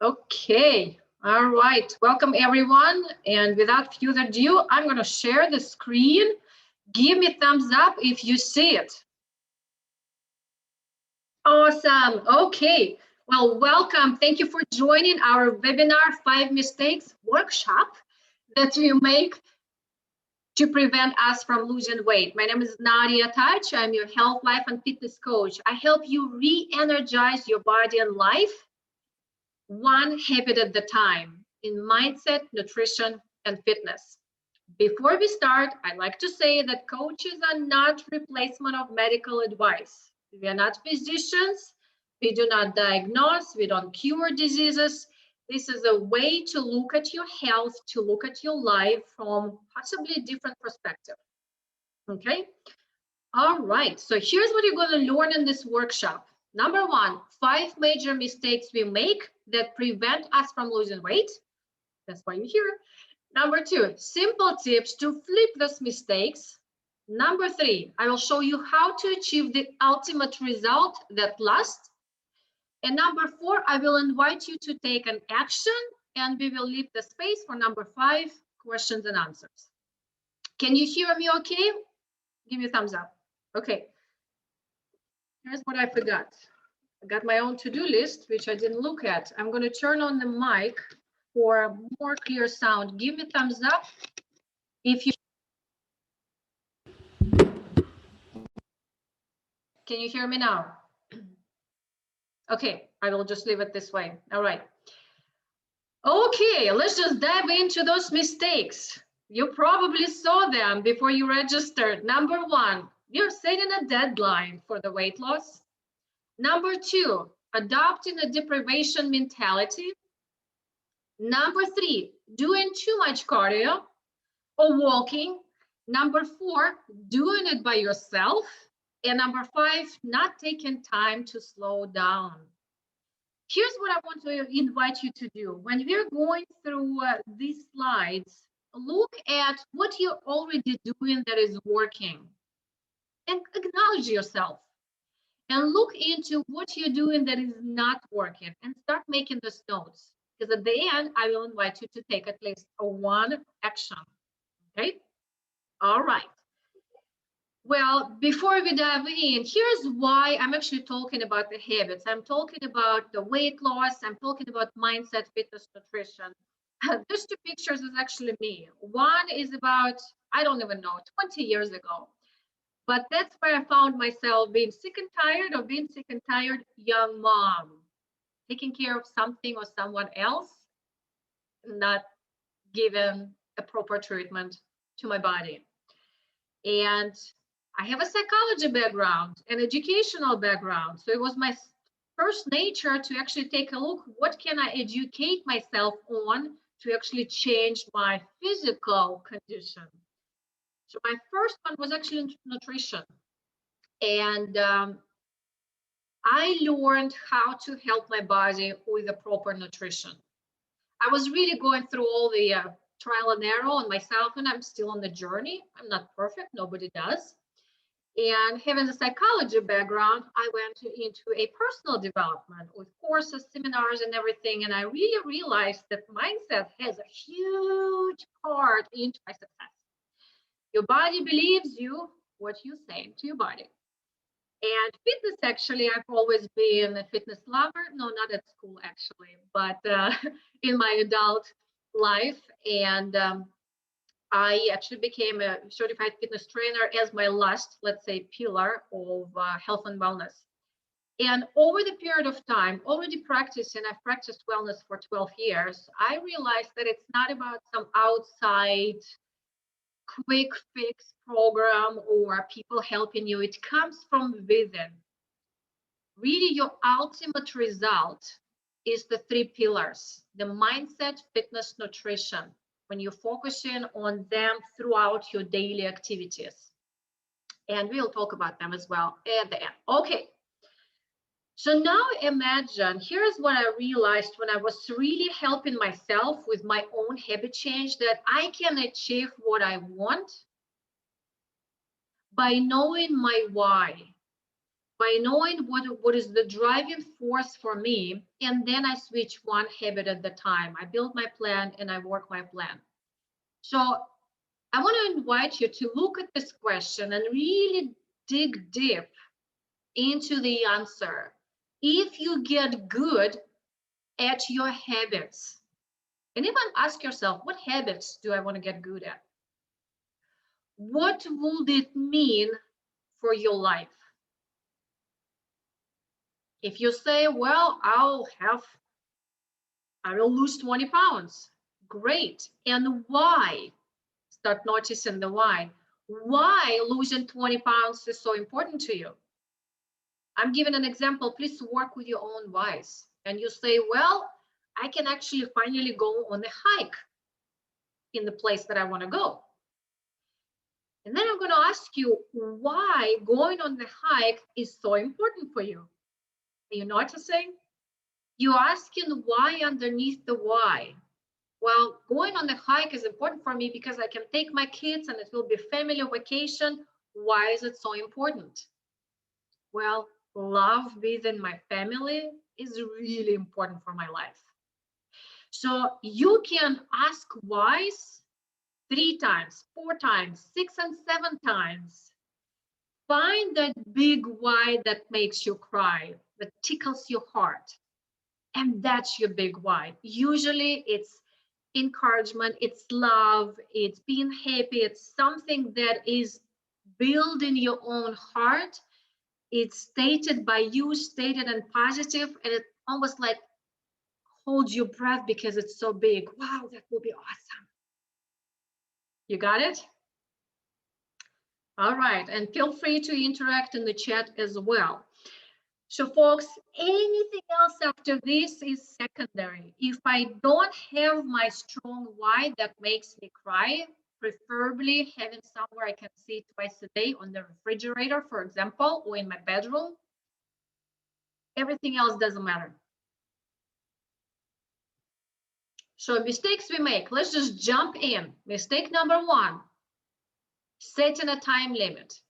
Okay, all right. Welcome everyone. And without further ado, I'm going to share the screen. Give me thumbs up if you see it. Awesome. Okay. Well, welcome. Thank you for joining our webinar 5 Mistakes workshop that you make to prevent us from losing weight. My name is Nadia Touch. I'm your health, life, and fitness coach. I help you re-energize your body and life one habit at a time in mindset, nutrition, and fitness. Before we start, I'd like to say that coaches are not replacement of medical advice. We are not physicians. We do not diagnose. We don't cure diseases. This is a way to look at your health, to look at your life from possibly a different perspective. Okay? All right. So here's what you're going to learn in this workshop. Number 1, 5 major mistakes we make that prevent us from losing weight. That's why you're here. Number 2, simple tips to flip those mistakes. Number 3, I will show you how to achieve the ultimate result that lasts. And number 4, I will invite you to take an action, and we will leave the space for number 5, questions and answers. Can you hear me okay? Give me a thumbs up. Okay. Here's what I forgot. I got my own to-do list, which I didn't look at. I'm going to turn on the mic for more clear sound. Give me a thumbs up if you can you hear me now? Okay, I will just leave it this way. All right. Okay, let's just dive into those mistakes. You probably saw them before you registered. Number 1, you're setting a deadline for the weight loss. Number 2, adopting a deprivation mentality. Number 3, doing too much cardio or walking. Number 4, doing it by yourself. And number 5, not taking time to slow down. Here's what I want to invite you to do. When we're going through these slides, look at what you're already doing that is working and acknowledge yourself. And look into what you're doing that is not working and start making those notes. Because at the end, I will invite you to take at least one action. Okay? All right. Well, before we dive in, here's why I'm actually talking about the habits. I'm talking about the weight loss. I'm talking about mindset, fitness, nutrition. These 2 pictures is actually me. One is about, I don't even know, 20 years ago. But that's where I found myself being sick and tired of being sick and tired young mom, taking care of something or someone else, not giving a proper treatment to my body. And I have a psychology background, an educational background. So it was my first nature to actually take a look, what can I educate myself on to actually change my physical condition? So my first one was actually nutrition. And I learned how to help my body with the proper nutrition. I was really going through all the trial and error on myself, and I'm still on the journey. I'm not perfect, nobody does. And having a psychology background, I went into a personal development with courses, seminars, and everything. And I really realized that mindset has a huge part into my success. Your body believes you what you say to your body. And fitness, actually, I've always been a fitness lover. No, not at school, actually, but in my adult life. And I actually became a certified fitness trainer as my last, let's say, pillar of health and wellness. And over the period of time, already practicing, I've practiced wellness for 12 years, I realized that it's not about some outside quick fix program or people helping you. It comes from within. Really, your ultimate result is the 3 pillars: the mindset, fitness, nutrition, when you're focusing on them throughout your daily activities. And we'll talk about them as well at the end. Okay. So now imagine, here's what I realized when I was really helping myself with my own habit change, that I can achieve what I want by knowing my why, by knowing what is the driving force for me, and then I switch one habit at the time. I build my plan and I work my plan. So I want to invite you to look at this question and really dig deep into the answer. If you get good at your habits, and even ask yourself, what habits do I want to get good at? What would it mean for your life? If you say, well, I will lose 20 pounds. Great. And why? Start noticing the why. Why losing 20 pounds is so important to you? I'm giving an example. Please work with your own whys. And you say, well, I can actually finally go on a hike in the place that I want to go. And then I'm going to ask you why going on the hike is so important for you. Are you noticing? You're asking why underneath the why. Well, going on the hike is important for me because I can take my kids and it will be family vacation. Why is it so important? Well, love within my family is really important for my life. So you can ask whys 3 times, 4 times, 6 and 7 times. Find that big why that makes you cry, that tickles your heart. And that's your big why. Usually it's encouragement, it's love, it's being happy, it's something that is building your own heart. It's stated by you, stated and positive, and it almost like holds your breath because it's so big. Wow, that will be awesome. You got it? All right, and feel free to interact in the chat as well. So folks, anything else after this is secondary. If I don't have my strong why that makes me cry, preferably having somewhere I can see twice a day on the refrigerator, for example, or in my bedroom, everything else doesn't matter. So mistakes we make, let's just jump in. Mistake number 1, setting a time limit.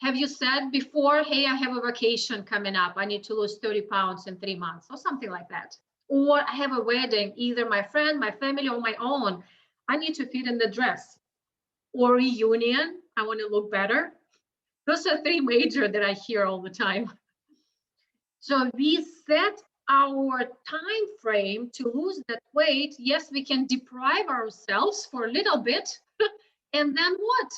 Have you said before, hey, I have a vacation coming up. I need to lose 30 pounds in 3 months or something like that. Or I have a wedding, either my friend, my family, or my own. I need to fit in the dress. Or reunion, I want to look better. Those are 3 major that I hear all the time. So we set our time frame to lose that weight. Yes, we can deprive ourselves for a little bit. And then what?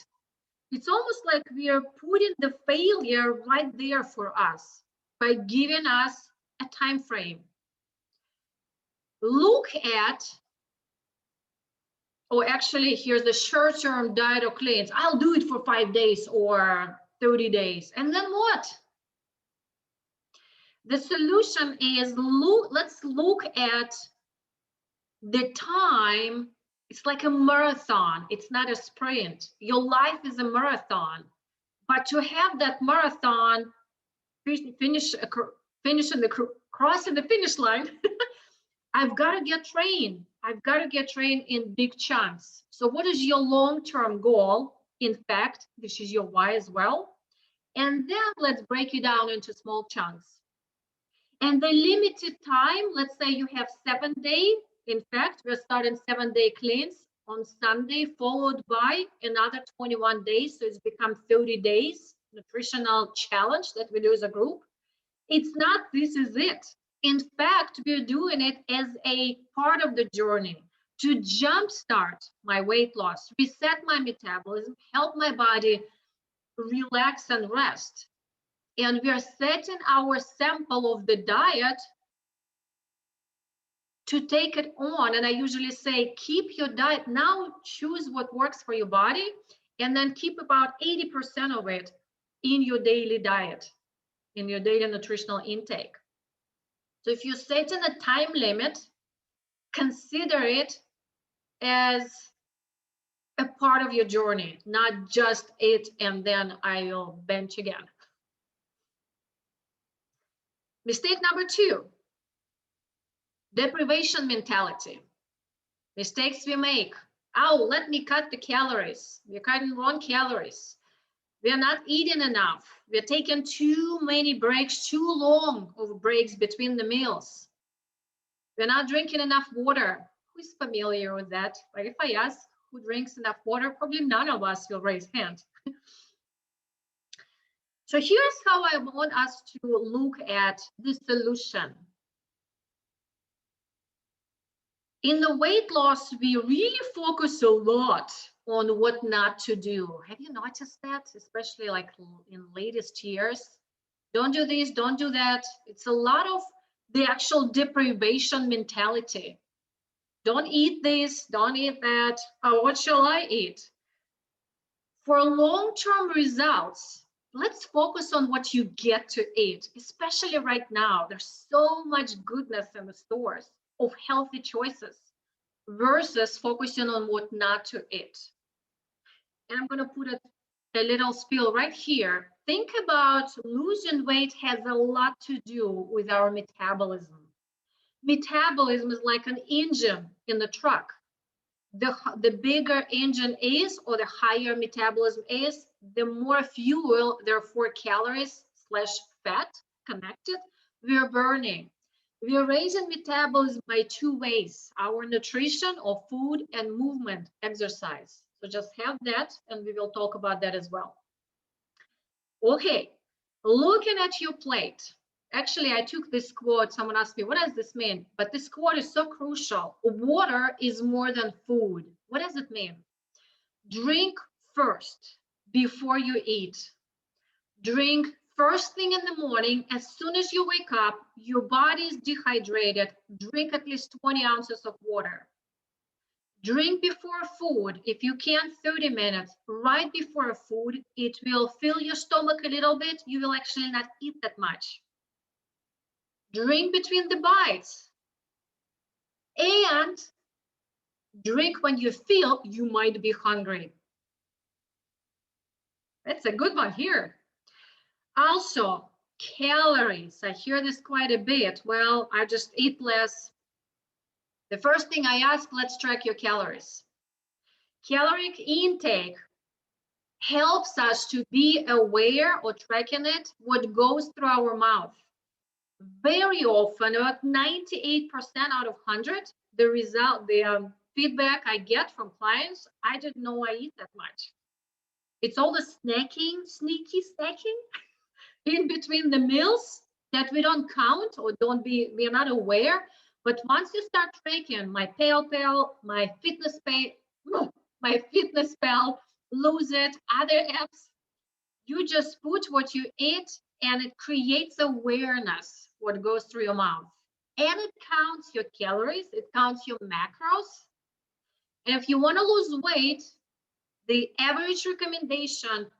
It's almost like we are putting the failure right there for us by giving us a time frame. Look at, or actually here's the short-term diet or cleanse. I'll do it for 5 days or 30 days. And then what? The solution is, let's look at the time. It's like a marathon. It's not a sprint. Your life is a marathon. But to have that marathon crossing the finish line, I've got to get trained. I've got to get trained in big chunks. So what is your long-term goal? In fact, this is your why as well. And then let's break it down into small chunks. And the limited time, let's say you have 7 days. In fact, we're starting 7-day cleanse on Sunday, followed by another 21 days. So it's become 30 days nutritional challenge that we do as a group. It's not, this is it. In fact, we're doing it as a part of the journey to jumpstart my weight loss, reset my metabolism, help my body relax and rest. And we are setting our sample of the diet to take it on. And I usually say, keep your diet now, choose what works for your body, and then keep about 80% of it in your daily diet, in your daily nutritional intake. So if you're setting a time limit, consider it as a part of your journey, not just it and then I'll bench again. Mistake number 2, deprivation mentality. Mistakes we make. Oh, let me cut the calories. We're cutting wrong calories. We are not eating enough. We are taking too many breaks, too long of breaks between the meals. We're not drinking enough water. Who's familiar with that? Like if I ask who drinks enough water, probably none of us will raise hand. So here's how I want us to look at the solution. In the weight loss, we really focus a lot on what not to do. Have you noticed that? Especially like in latest years. Don't do this, don't do that. It's a lot of the actual deprivation mentality. Don't eat this, don't eat that. Oh, what shall I eat? For long-term results, let's focus on what you get to eat, especially right now. There's so much goodness in the stores of healthy choices versus focusing on what not to eat. And I'm going to put a little spiel right here. Think about losing weight has a lot to do with our metabolism. Metabolism is like an engine in the truck. The bigger engine is, or the higher metabolism is, the more fuel, therefore calories / fat connected, we're burning. We're raising metabolism by two ways: our nutrition or food, and movement, exercise. So just have that, and we will talk about that as well. Okay, looking at your plate. Actually, I took this quote. Someone asked me, what does this mean? But this quote is so crucial. Water is more than food. What does it mean? Drink first before you eat. Drink first thing in the morning. As soon as you wake up, your body is dehydrated. Drink at least 20 ounces of water. Drink before food. If you can, 30 minutes right before food. It will fill your stomach a little bit. You will actually not eat that much. Drink between the bites. And drink when you feel you might be hungry. That's a good one here. Also, calories. I hear this quite a bit. Well, I just eat less. The first thing I ask, let's track your calories. Caloric intake helps us to be aware or tracking it, what goes through our mouth. Very often, about 98% out of 100, the feedback I get from clients, I didn't know I eat that much. It's all the snacking, sneaky snacking in between the meals that we don't count or we're not aware. But once you start tracking my PayPal, my FitnessPal, Lose It, other apps, you just put what you eat and it creates awareness what goes through your mouth. And it counts your calories, it counts your macros. And if you want to lose weight, the average recommendation,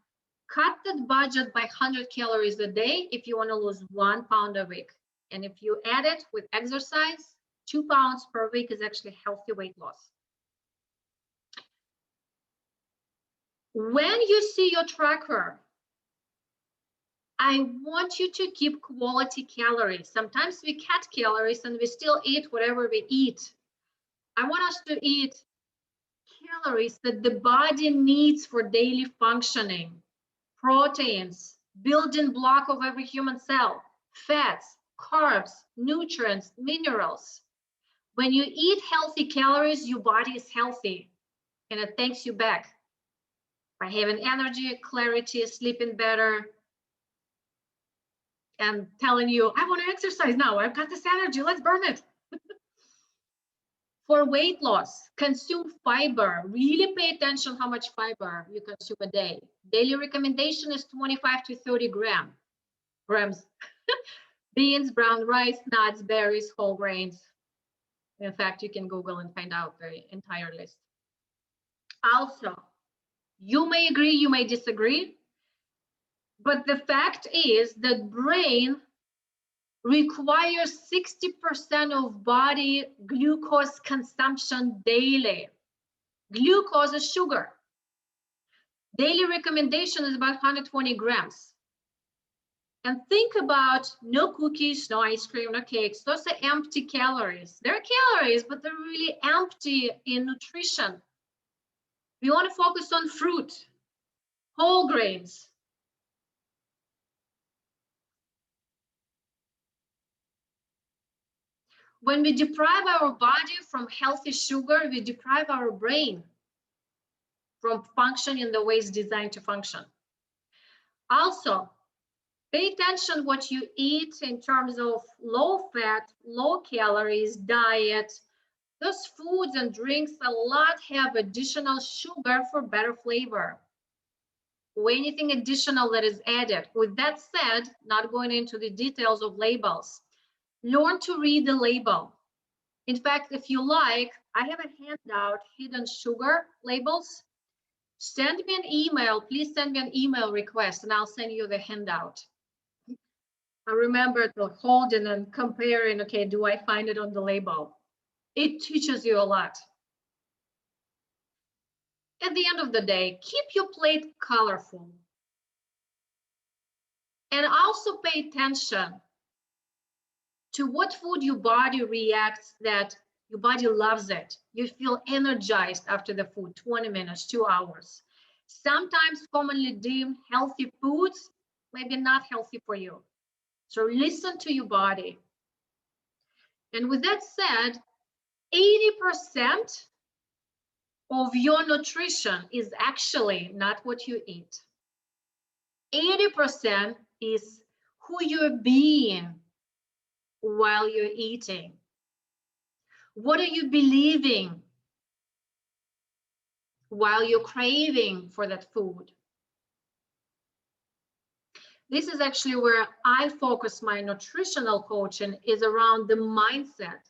cut that budget by 100 calories a day if you want to lose 1 pound a week. And if you add it with exercise, 2 pounds per week is actually healthy weight loss. When you see your tracker, I want you to keep quality calories. Sometimes we cut calories and we still eat whatever we eat. I want us to eat calories that the body needs for daily functioning. Proteins, building block of every human cell, fats, carbs, nutrients, minerals. When you eat healthy calories, your body is healthy and it thanks you back by having energy, clarity, sleeping better, and telling you, I want to exercise now. I've got this energy. Let's burn it. For weight loss, consume fiber. Really pay attention how much fiber you consume a day. Daily recommendation is 25 to 30 grams. Beans, brown rice, nuts, berries, whole grains. In fact, you can Google and find out the entire list. Also, you may agree, you may disagree, but the fact is that brain requires 60% of body glucose consumption daily. Glucose is sugar. Daily recommendation is about 120 grams. And think about no cookies, no ice cream, no cakes. Those are empty calories. They're calories, but they're really empty in nutrition. We want to focus on fruit, whole grains, When we deprive our body from healthy sugar, we deprive our brain from functioning in the way it's designed to function. Also, pay attention what you eat in terms of low fat, low calories diet. Those foods and drinks a lot have additional sugar for better flavor, or anything additional that is added. With that said, not going into the details of labels, learn to read the label. In fact, if you like, I have a handout, hidden sugar labels. Send me an email, please send me an email request and I'll send you the handout. I remember to holding and comparing, okay, do I find it on the label? It teaches you a lot. At the end of the day, keep your plate colorful. And also pay attention to what food your body reacts, that your body loves it. You feel energized after the food, 20 minutes, 2 hours. Sometimes commonly deemed healthy foods, maybe not healthy for you. So listen to your body. And with that said, 80% of your nutrition is actually not what you eat. 80% is who you're being while you're eating. What are you believing while you're craving for that food? This is actually where I focus my nutritional coaching, is around the mindset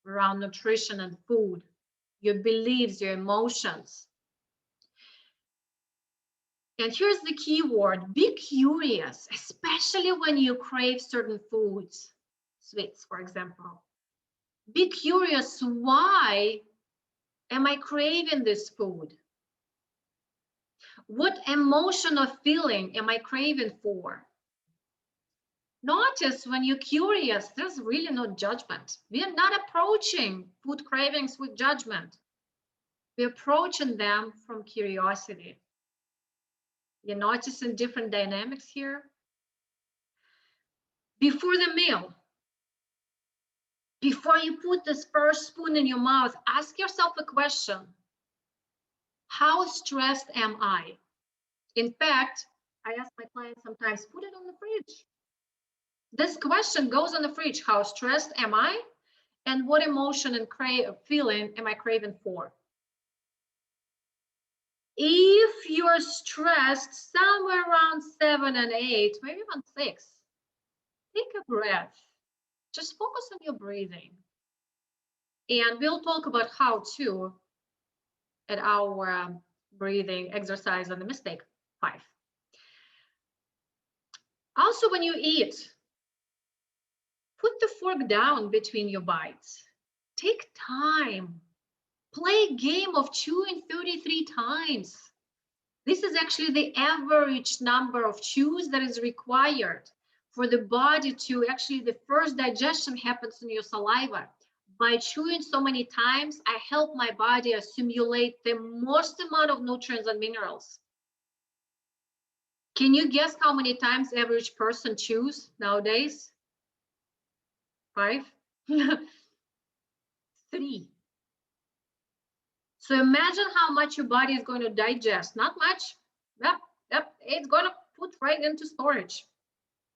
around nutrition and food, your beliefs, your emotions. And here's the key word: be curious, especially when you crave certain foods, sweets, for example. Be curious, why am I craving this food? What emotion or feeling am I craving for? Notice when you're curious, there's really no judgment. We are not approaching food cravings with judgment. We're approaching them from curiosity. You're noticing different dynamics here? Before the meal, before you put this first spoon in your mouth, ask yourself a question. How stressed am I? In fact, I ask my clients sometimes, put it on the fridge. This question goes on the fridge. How stressed am I? And what emotion and feeling am I craving for? If you're stressed somewhere around 7 and 8, maybe even 6, take a breath. Just focus on your breathing. And we'll talk about how to at our breathing exercise on the mistake 5. Also, when you eat, put the fork down between your bites. Take time. Play a game of chewing 33 times. This is actually the average number of chews that is required for the body to actually, the first digestion happens in your saliva. By chewing so many times, I help my body assimilate the most amount of nutrients and minerals. Can you guess how many times average person chews nowadays? 5? 3. So imagine how much your body is going to digest. Not much. Yep. It's going to put right into storage.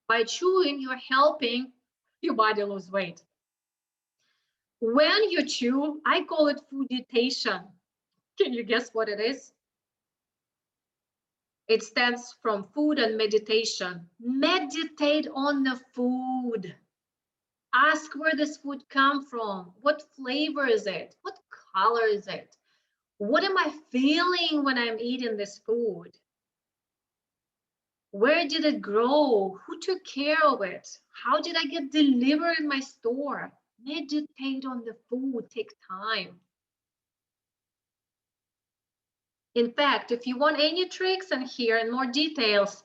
By chewing, you're helping your body lose weight. When you chew, I call it fooditation. Can you guess what it is? It stands from food and meditation. Meditate on the food. Ask where this food comes from. What flavor is it? What color is it? What am I feeling when I'm eating this food? Where did it grow? Who took care of it? How did I get delivered in my store? Meditate on the food. Take time. In fact, if you want any tricks and hear in more details,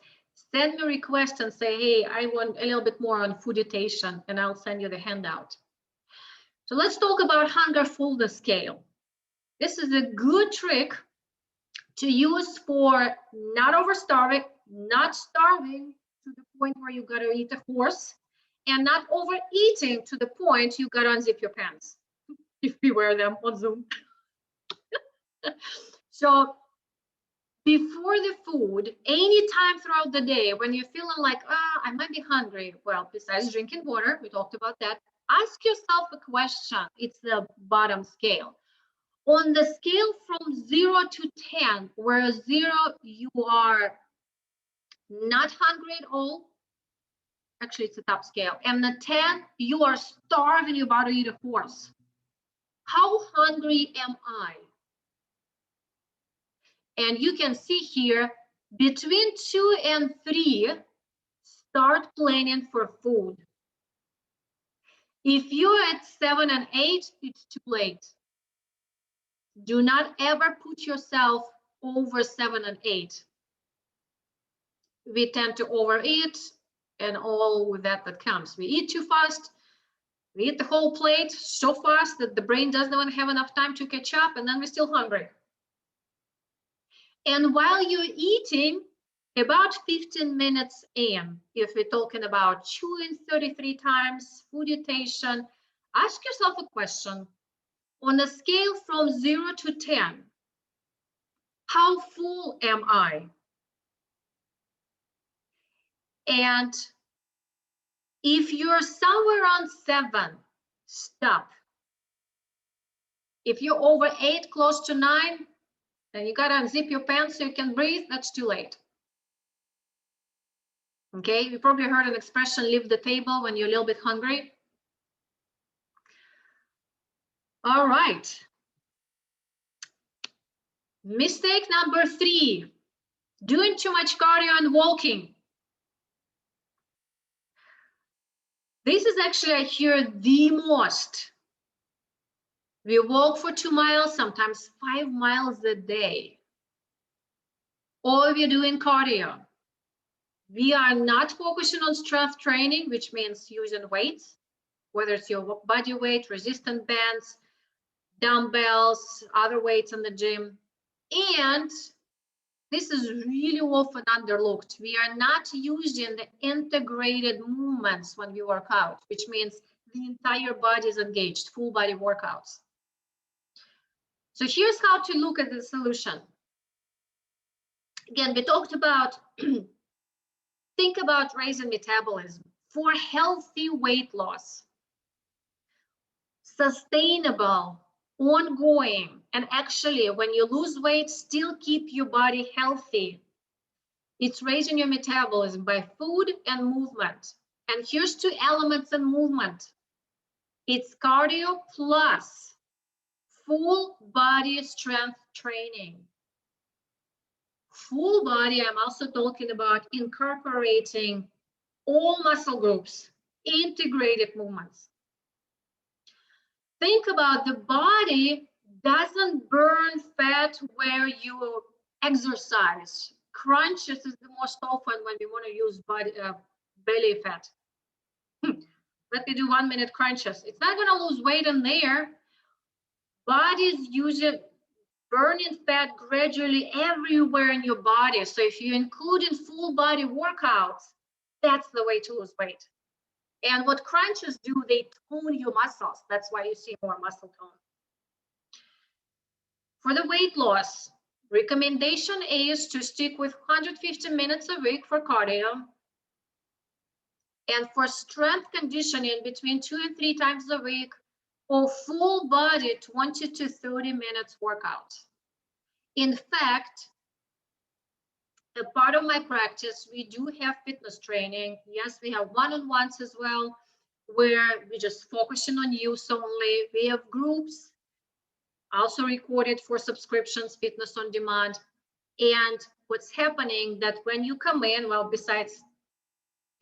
send me a request and say, hey, I want a little bit more on fooditation, and I'll send you the handout. So let's talk about hunger fullness scale. This is a good trick to use for not overstarving, not starving to the point where you gotta eat a horse, and not overeating to the point you gotta unzip your pants if we wear them on Zoom. So before the food, anytime throughout the day when you're feeling like, I might be hungry, well, besides drinking water, we talked about that, ask yourself a question. It's the bottom scale. On the scale from 0 to 10, where 0, you are not hungry at all. Actually, it's a top scale. And the 10, you are starving, you're about to eat a horse. How hungry am I? And you can see here, between 2 and 3, start planning for food. If you're at 7 and 8, it's too late. Do not ever put yourself over 7 and 8. We tend to overeat, and all with that comes. We eat too fast. We eat the whole plate so fast that the brain doesn't even have enough time to catch up, and then we're still hungry. And while you're eating, about 15 minutes in, if we're talking about chewing 33 times, food mutation, ask yourself a question. On a scale from 0 to 10, how full am I? And if you're somewhere around 7, stop. If you're over 8, close to 9, then you gotta unzip your pants so you can breathe. That's too late. Okay, you probably heard an expression, leave the table when you're a little bit hungry. All right. Mistake number 3, doing too much cardio and walking. This is actually, I hear the most. We walk for 2 miles, sometimes 5 miles a day. Or we're doing cardio. We are not focusing on strength training, which means using weights, whether it's your body weight, resistance bands, dumbbells, other weights in the gym. And this is really often underlooked. We are not using the integrated movements when we work out, which means the entire body is engaged, full body workouts. So here's how to look at the solution. Again, we talked about think about raising metabolism for healthy weight loss, sustainable, ongoing, and actually when you lose weight, still keep your body healthy. It's raising your metabolism by food and movement. And here's 2 elements in movement. It's cardio plus full body strength training. Full body, I'm also talking about incorporating all muscle groups, integrated movements. Think about the body doesn't burn fat where you exercise. Crunches is the most often when we want to use belly fat. Let me do 1-minute crunches. It's not going to lose weight in there. Body's using burning fat gradually everywhere in your body. So if you include in full body workouts, that's the way to lose weight. And what crunches do, they tone your muscles. That's why you see more muscle tone. For the weight loss, recommendation is to stick with 150 minutes a week for cardio. And for strength conditioning, between 2 and 3 times a week, or full body 20 to 30 minutes workout. In fact, a part of my practice, we do have fitness training. Yes, we have one-on-ones as well, where we're just focusing on use only. We have groups, also recorded for subscriptions, fitness on demand. And what's happening that when you come in, well, besides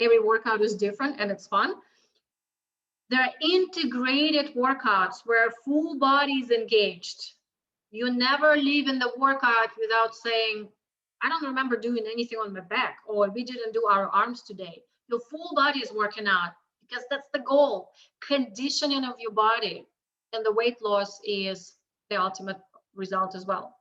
every workout is different and it's fun, there are integrated workouts where full body is engaged. You never leave in the workout without saying, I don't remember doing anything on my back, or we didn't do our arms today. Your full body is working out because that's the goal, conditioning of your body. And the weight loss is the ultimate result as well.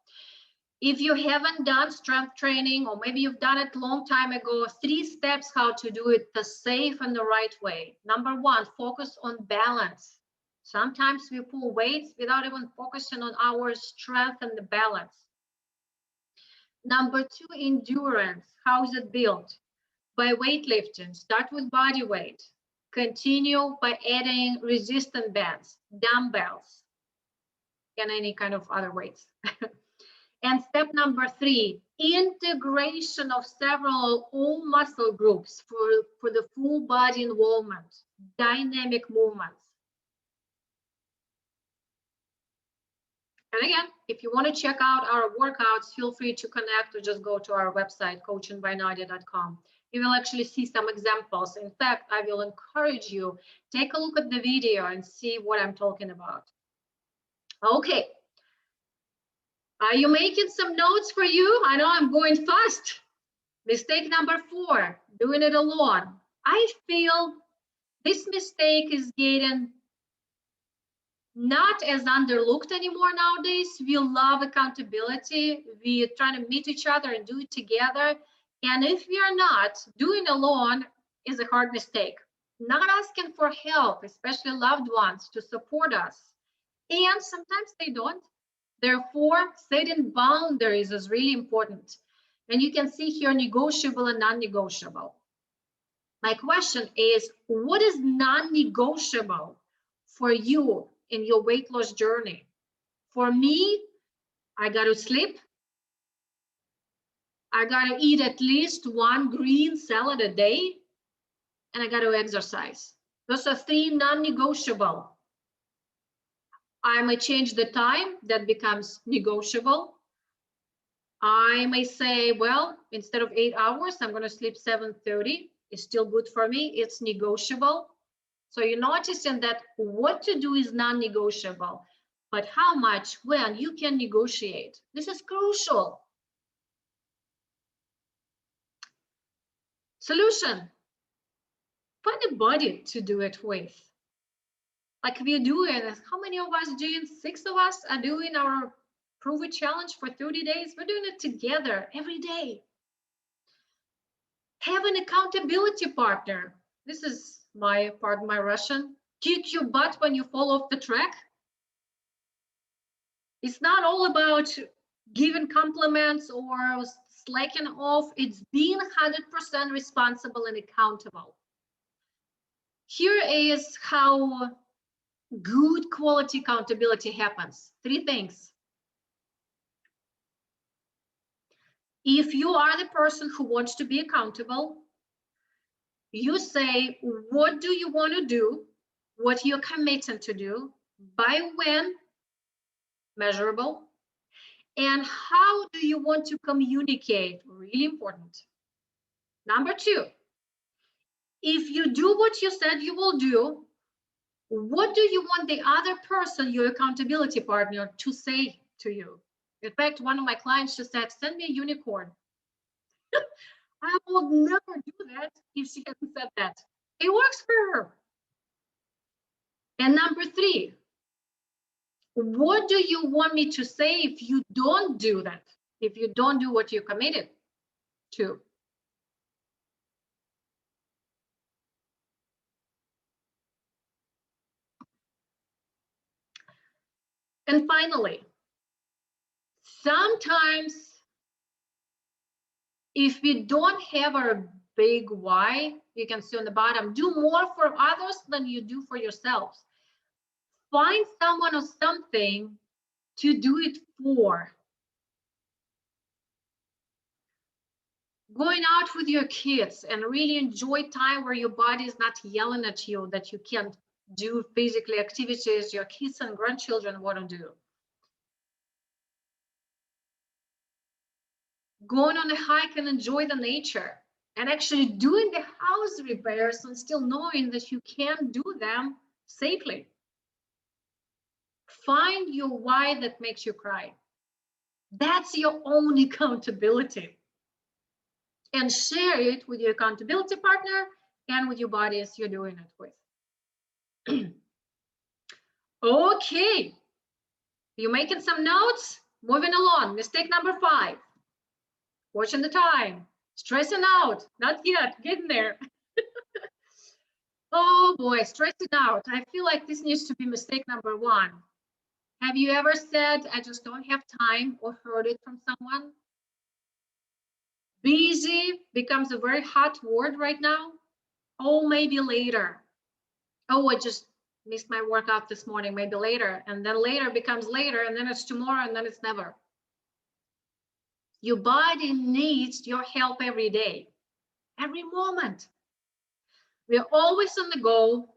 If you haven't done strength training, or maybe you've done it a long time ago, 3 steps how to do it the safe and the right way. Number 1, focus on balance. Sometimes we pull weights without even focusing on our strength and the balance. Number 2, endurance. How is it built? By weightlifting. Start with body weight. Continue by adding resistance bands, dumbbells, and any kind of other weights. And step number 3, integration of several all muscle groups for the full body involvement, dynamic movements. And again, if you want to check out our workouts, feel free to connect or just go to our website, coachingbynadia.com. You will actually see some examples. In fact, I will encourage you, take a look at the video and see what I'm talking about. Okay. Are you making some notes for you? I know I'm going fast. Mistake number 4, doing it alone. I feel this mistake is getting not as underlooked anymore nowadays. We love accountability. We are trying to meet each other and do it together. And if we are not, doing alone is a hard mistake. Not asking for help, especially loved ones, to support us. And sometimes they don't. Therefore, setting boundaries is really important. And you can see here negotiable and non-negotiable. My question is, what is non-negotiable for you in your weight loss journey? For me, I got to sleep. I got to eat at least 1 green salad a day. And I got to exercise. Those are 3 non-negotiable. I may change the time, that becomes negotiable. I may say, well, instead of 8 hours, I'm going to sleep 7:30. It's still good for me. It's negotiable. So you're noticing that what to do is non-negotiable, but how much, when, you can negotiate. This is crucial. Solution: find a body to do it with. Like we're doing, how many of us doing? 6 of us are doing our Prove It challenge for 30 days. We're doing it together every day. Have an accountability partner. This is my Russian. Kick your butt when you fall off the track. It's not all about giving compliments or slacking off. It's being 100% responsible and accountable. Here is how good quality accountability happens. 3 things. If you are the person who wants to be accountable, you say, what do you want to do? What you're committing to do? By when? Measurable. And how do you want to communicate? Really important. Number 2, if you do what you said you will do, what do you want the other person, your accountability partner, to say to you? In fact, one of my clients just said, send me a unicorn. I will never do that if she hasn't said that. It works for her. And number 3, what do you want me to say if you don't do that? If you don't do what you're committed to? And finally, sometimes if we don't have a big why, you can see on the bottom, do more for others than you do for yourselves. Find someone or something to do it for. Going out with your kids and really enjoy time where your body is not yelling at you that you can't do physical activities your kids and grandchildren want to do. Going on a hike and enjoy the nature, and actually doing the house repairs and still knowing that you can do them safely. Find your why that makes you cry. That's your own accountability. And share it with your accountability partner and with your bodies you're doing it with. Okay, you making some notes? Moving along, mistake number 5. Watching the time. Stressing out. Not yet, getting there. Oh boy, stressing out. I feel like this needs to be mistake number 1. Have you ever said, I just don't have time, or heard it from someone? Busy becomes a very hot word right now. Oh, maybe later. Oh, I just missed my workout this morning, maybe later. And then later becomes later, and then it's tomorrow, and then it's never. Your body needs your help every day, every moment. We're always on the go.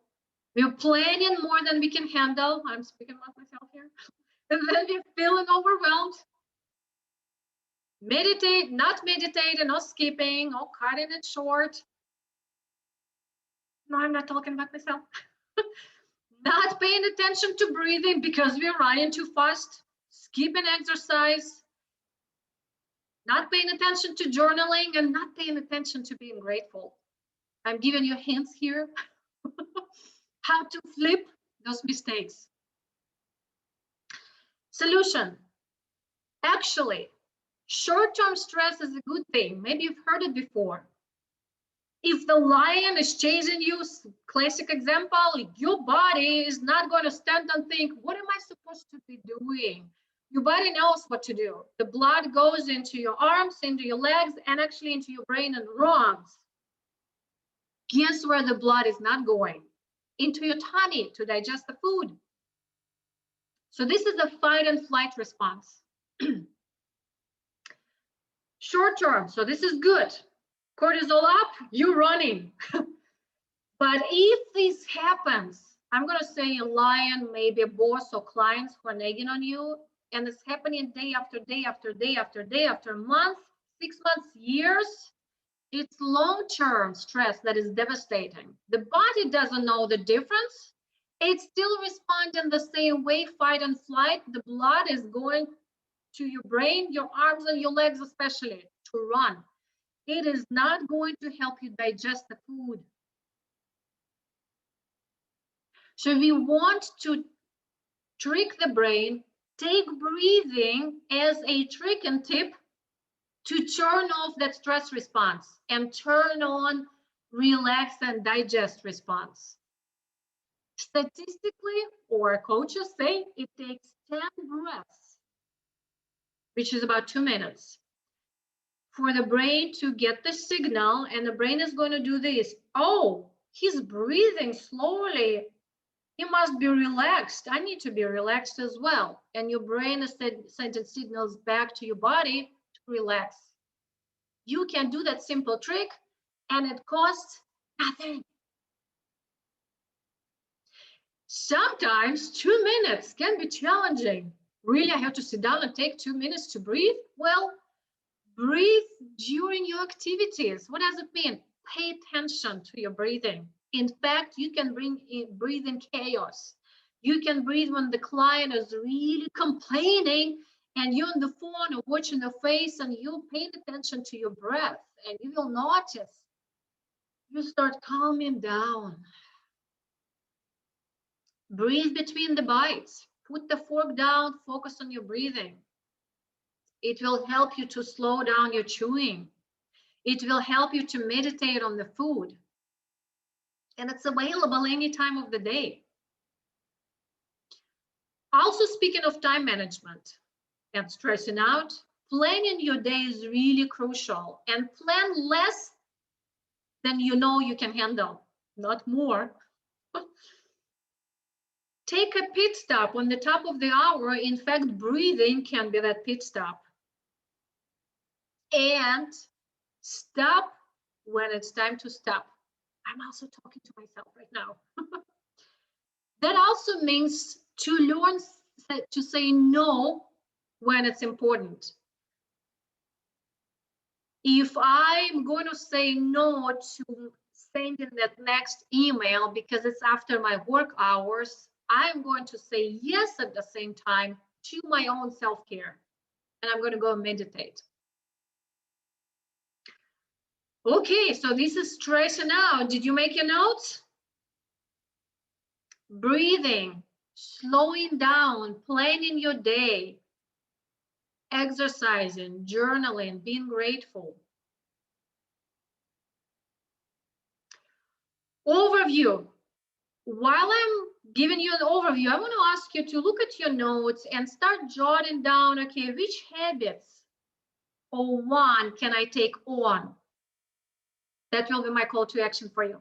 We're planning more than we can handle. I'm speaking about myself here. And then we're feeling overwhelmed. Meditate, not meditating, or skipping, or cutting it short. No, I'm not talking about myself. Not paying attention to breathing because we're running too fast. Skipping exercise. Not paying attention to journaling, and not paying attention to being grateful. I'm giving you hints here how to flip those mistakes. Solution. Actually, short-term stress is a good thing. Maybe you've heard it before. If the lion is chasing you, classic example, your body is not going to stand and think, what am I supposed to be doing? Your body knows what to do. The blood goes into your arms, into your legs, and actually into your brain and runs. Guess where the blood is not going? Into your tummy to digest the food. So this is a fight and flight response. Short term, so this is good. Cortisol up, you're running. But if this happens, I'm going to say a lion, maybe a boss or clients who are nagging on you, and it's happening day after day after day after day after month, 6 months, years, it's long-term stress that is devastating. The body doesn't know the difference. It's still responding the same way, fight and flight. The blood is going to your brain, your arms and your legs especially, to run. It is not going to help you digest the food. So we want to trick the brain, take breathing as a trick and tip to turn off that stress response and turn on relax and digest response. Statistically, or coaches say, it takes 10 breaths, which is about 2 minutes, for the brain to get the signal, and the brain is going to do this. Oh, he's breathing slowly. He must be relaxed. I need to be relaxed as well. And your brain is sending signals back to your body to relax. You can do that simple trick, and it costs nothing. Sometimes 2 minutes can be challenging. Really, I have to sit down and take 2 minutes to breathe? Well, breathe during your activities. What does it mean? Pay attention to your breathing. In fact, you can breathe in chaos. You can breathe when the client is really complaining and you're on the phone or watching the face and you're paying attention to your breath, and you will notice you start calming down. Breathe between the bites. Put the fork down, focus on your breathing. It will help you to slow down your chewing. It will help you to meditate on the food. And it's available any time of the day. Also, speaking of time management and stressing out, planning your day is really crucial. And plan less than you know you can handle, not more. Take a pit stop on the top of the hour. In fact, breathing can be that pit stop. And stop when it's time to stop. I'm also talking to myself right now. That also means to learn to say no when it's important. If I'm going to say no to sending that next email because it's after my work hours, I'm going to say yes at the same time to my own self-care. And I'm going to go meditate. Okay, so this is stressing out. Did you make your notes? Breathing, slowing down, planning your day. exercising, journaling, being grateful. Overview. While I'm giving you an overview, I want to ask you to look at your notes and start jotting down, okay, which habits or one can I take on? That will be my call to action for you.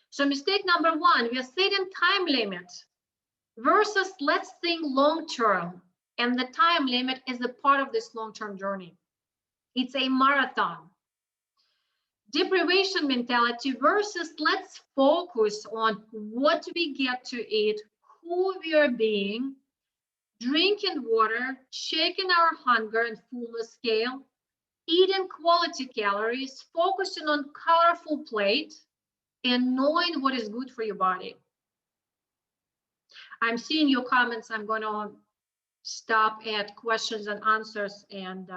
So mistake number one, we are setting time limit versus let's think long term. And the time limit is a part of this long-term journey. It's a marathon. Deprivation mentality versus let's focus on what we get to eat, who we are being, drinking water, checking our hunger and fullness scale, eating quality calories, focusing on colorful plate, and knowing what is good for your body. I'm seeing your comments. I'm going to stop at questions and answers and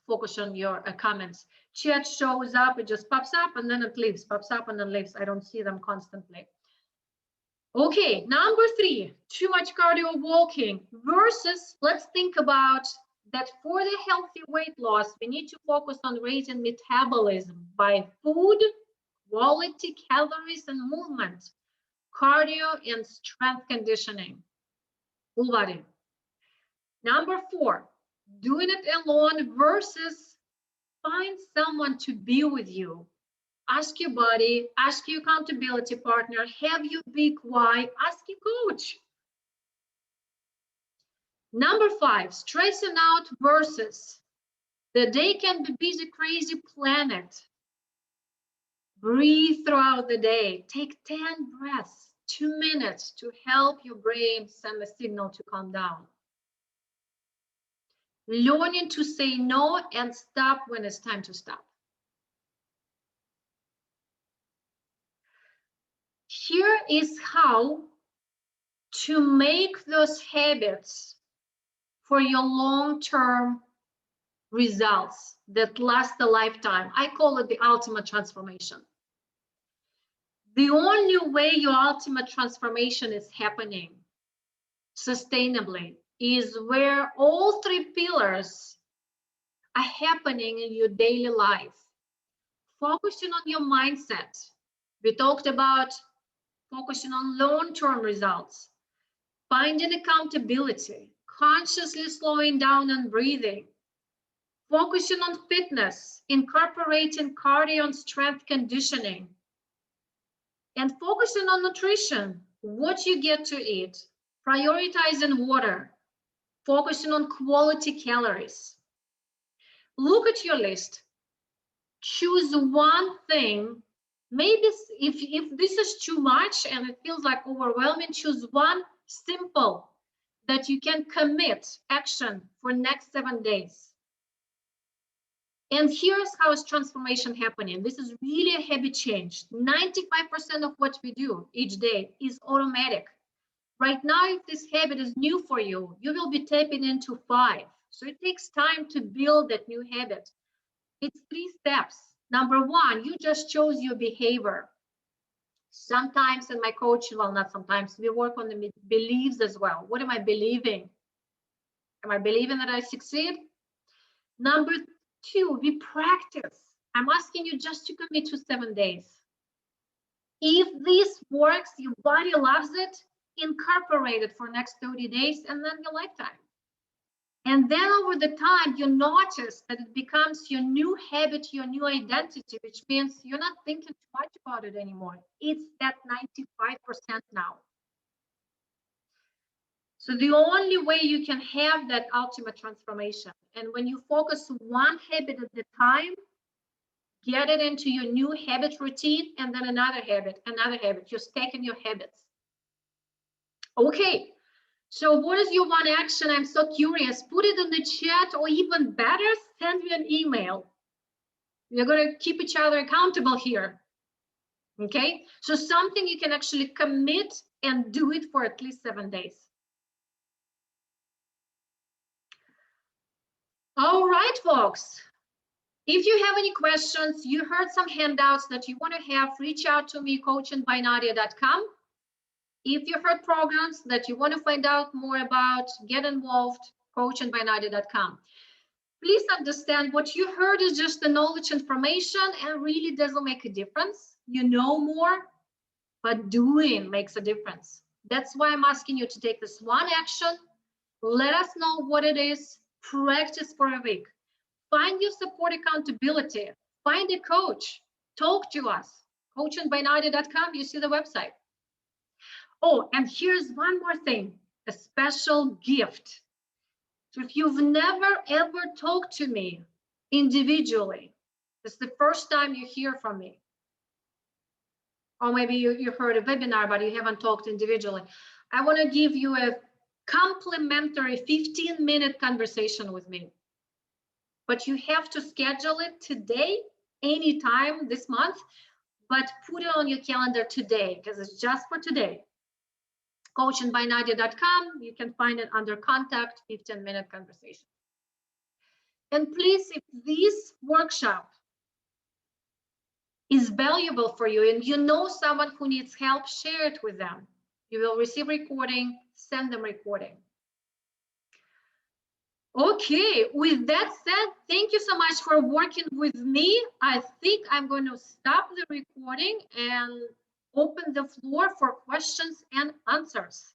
focus on your comments. Chat shows up, it just pops up and then it leaves, pops up and then leaves. I don't see them constantly. Okay, number three, too much cardio walking versus let's think about that for the healthy weight loss, we need to focus on raising metabolism by food, quality calories and movement, cardio and strength conditioning, full body. Number four, doing it alone versus find someone to be with you. Ask your body, ask your accountability partner, have your big why, ask your coach. Number five, stressing out versus the day can be busy, crazy planet. Breathe throughout the day. Take 10 breaths, 2 minutes to help your brain send a signal to calm down. Learning to say no and stop when it's time to stop. Here is how to make those habits for your long-term results that last a lifetime. I call it the ultimate transformation. The only way your ultimate transformation is happening sustainably is where all three pillars are happening in your daily life. Focusing on your mindset. We talked about focusing on long-term results, finding accountability, consciously slowing down and breathing, focusing on fitness, incorporating cardio and strength conditioning, and focusing on nutrition, what you get to eat, prioritizing water, focusing on quality calories. Look at your list. Choose one thing. Maybe if this is too much and it feels like overwhelming, choose one simple that you can commit action for next 7 days. And here's how is transformation happening. This is really a habit change. 95% of what we do each day is automatic. Right now, if this habit is new for you, you will be tapping into 5. So it takes time to build that new habit. It's 3 steps. Number 1, you just chose your behavior. Sometimes in my coaching, well, not sometimes, we work on the beliefs as well. What am I believing? Am I believing that I succeed? Number 2, we practice. I'm asking you just to commit to 7 days. If this works, your body loves it, incorporate it for next 30 days and then your lifetime. And then over the time, you notice that it becomes your new habit, your new identity, which means you're not thinking too much about it anymore. It's that 95% now. So the only way you can have that ultimate transformation, and when you focus one habit at a time, get it into your new habit routine, and then another habit, you're stacking your habits. Okay. So what is your one action? I'm so curious. Put it in the chat, or even better, send me an email. We're going to keep each other accountable here. Okay? So something you can actually commit and do it for at least 7 days. All right, folks. If you have any questions, you heard some handouts that you want to have, reach out to me, coachingbynadia.com. If you heard programs that you want to find out more about, get involved, coachandbynadia.com. Please understand what you heard is just the knowledge information and really doesn't make a difference. You know more, but doing makes a difference. That's why I'm asking you to take this one action. Let us know what it is. Practice for a week. Find your support accountability. Find a coach. Talk to us. coachandbynadia.com. You see the website. Oh, and here's one more thing, a special gift. So if you've never ever talked to me individually, this is the first time you hear from me, or maybe you heard a webinar, but you haven't talked individually, I want to give you a complimentary 15-minute conversation with me. But you have to schedule it today, anytime this month, but put it on your calendar today because it's just for today. coachandbynadia.com. You can find it under contact, 15-minute conversation. And please, if this workshop is valuable for you and you know someone who needs help, share it with them. You will receive recording, send them recording. Okay, with that said, thank you so much for working with me. I think I'm going to stop the recording and open the floor for questions and answers.